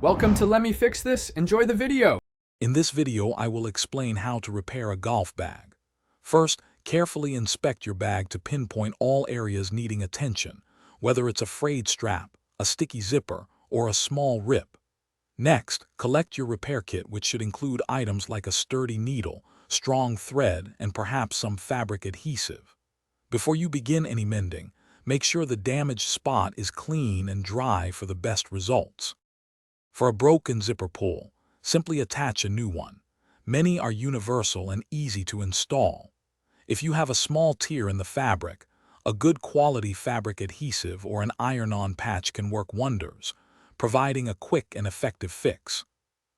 Welcome to Let Me Fix This. Enjoy the video. In this video, I will explain how to repair a golf bag. First, carefully inspect your bag to pinpoint all areas needing attention, whether it's a frayed strap, a sticky zipper, or a small rip. Next, collect your repair kit, which should include items like a sturdy needle, strong thread, and perhaps some fabric adhesive. Before you begin any mending, make sure the damaged spot is clean and dry for the best results. For a broken zipper pull, simply attach a new one. Many are universal and easy to install. If you have a small tear in the fabric, a good quality fabric adhesive or an iron-on patch can work wonders, providing a quick and effective fix.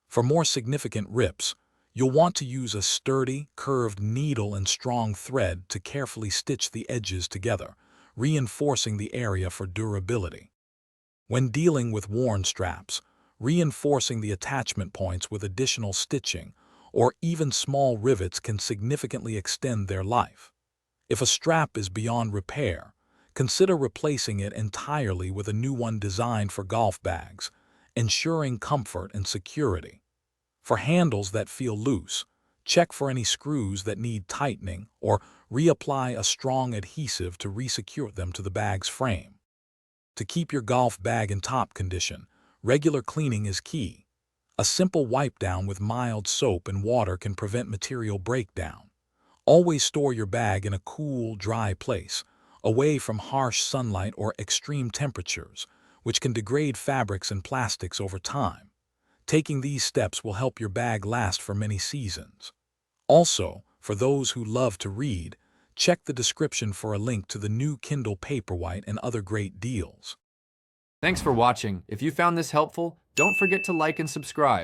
For more significant rips, you'll want to use a sturdy, curved needle and strong thread to carefully stitch the edges together, reinforcing the area for durability. When dealing with worn straps, reinforcing the attachment points with additional stitching or even small rivets can significantly extend their life. If a strap is beyond repair, consider replacing it entirely with a new one designed for golf bags, ensuring comfort and security. For handles that feel loose, check for any screws that need tightening or reapply a strong adhesive to resecure them to the bag's frame. To keep your golf bag in top condition, regular cleaning is key. A simple wipe down with mild soap and water can prevent material breakdown. Always store your bag in a cool, dry place, away from harsh sunlight or extreme temperatures, which can degrade fabrics and plastics over time. Taking these steps will help your bag last for many seasons. Also, for those who love to read, check the description for a link to the new Kindle Paperwhite and other great deals. Thanks for watching. If you found this helpful, don't forget to like and subscribe.